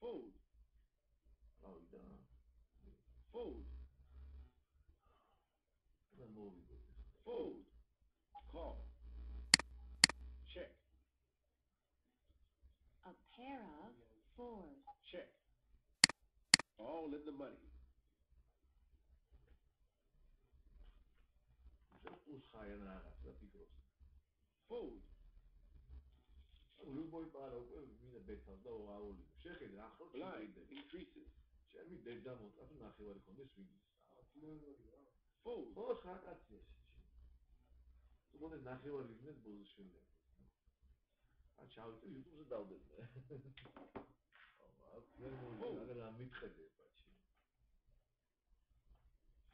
Fold. Fold. Fold. Call. Check. A pair of fours. Check. All in the money. Fold. Blind increases.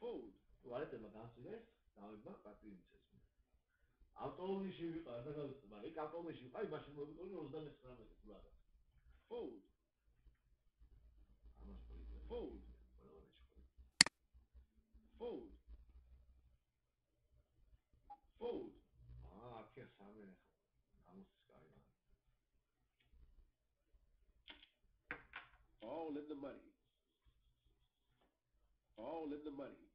Fold. Fold. ავტომობილში ვიყავ და მაგრამ იქ ავტომობილში ვიყავ, მაშინ მოვიყოლე 29 ფულადად. Fold. Fold. Fold. Fold. All in the money. All in the money.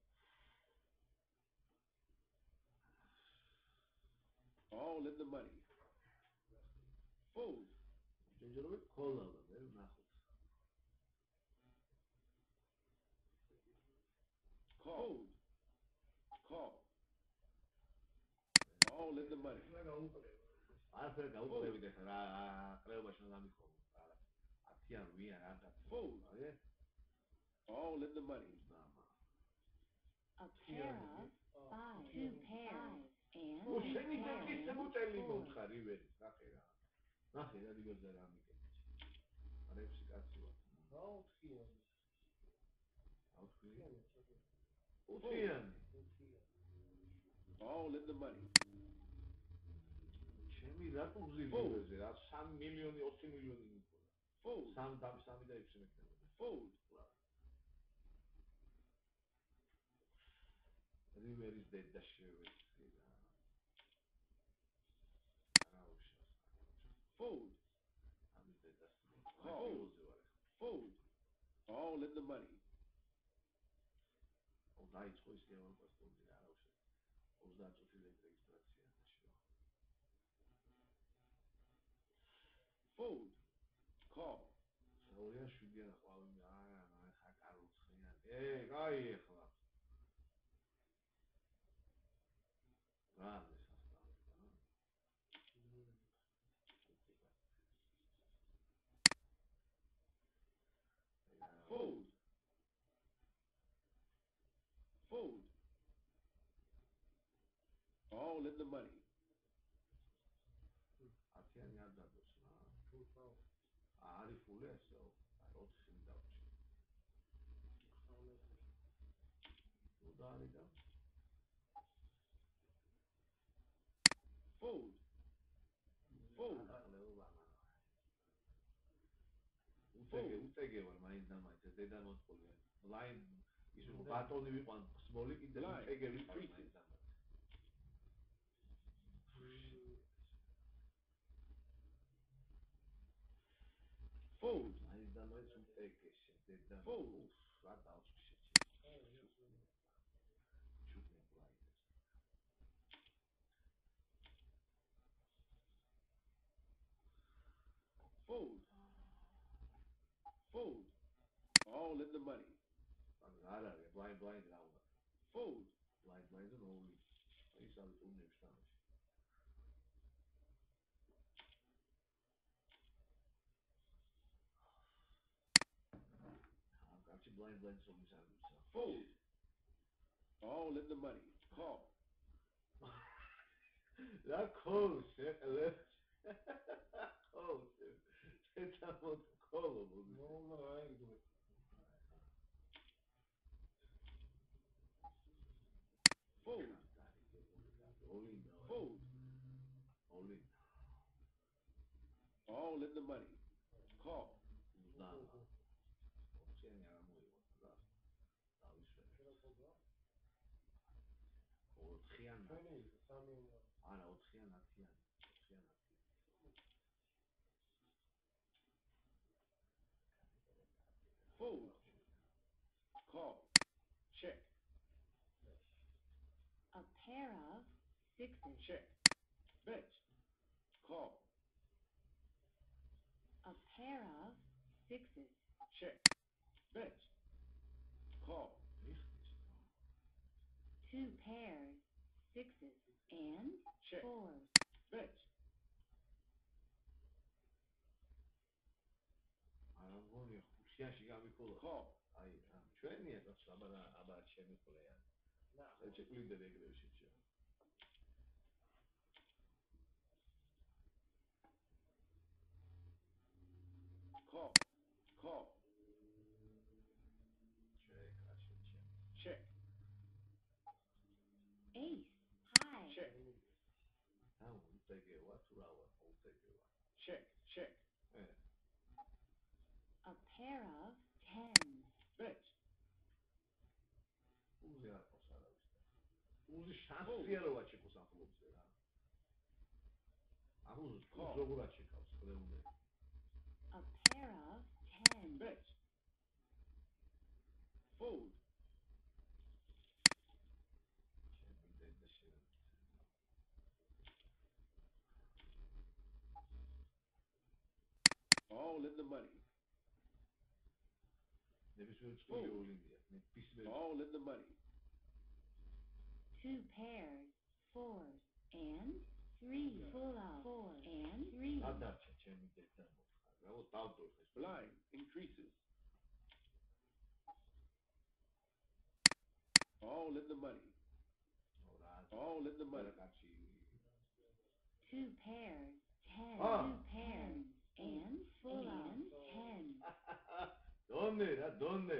All in the money. Fold. Call. Call. All in the money. Fold. All in the money. A pair of five. Two pairs. And All in the money. Fold. Fold. Riveris deda Fold. Fold. Fold. All in the money. Fold. Call. Fold. Fold. All in the money. Fold. Fold. Fold. Fold. Fold. Fold. All in the money. Fold. Fold. All in the money. Call. That close. Close. It's almost callable. No, I ain't doing it. Fold. Fold. All in the money. Call. sixes. Check. Bet. Call. A pair of sixes. Check. Bet. Call. Two pairs, sixes, and Check. fours. Bet. არამგონია ხუთიანში გამიქოლა. Call. აი, ჩვენია რაც აბა შემიქოლეა. შეჭეკლინდა ეგრევე შეჭე. Call. Call. Check, შეჭე. Check. Ace, high. Check. უწეგევა თუ რა ვარ, უწეგევა. Check. Check. A pair of tens. Bet. უზე არ ყავს არავის. უზე შანსია რომ აჩეკოს ამ ფლობზე რა. ამუზ როგორ აჩეკავს ხლეუნე. A pair of tens. Bet. Fold. All in the money. All in the money. Two pairs, fours, and three. Full of four and three. Blind increases. All in the money. All in the money. Two pairs, ten. Two pairs, and full of ten. Donne,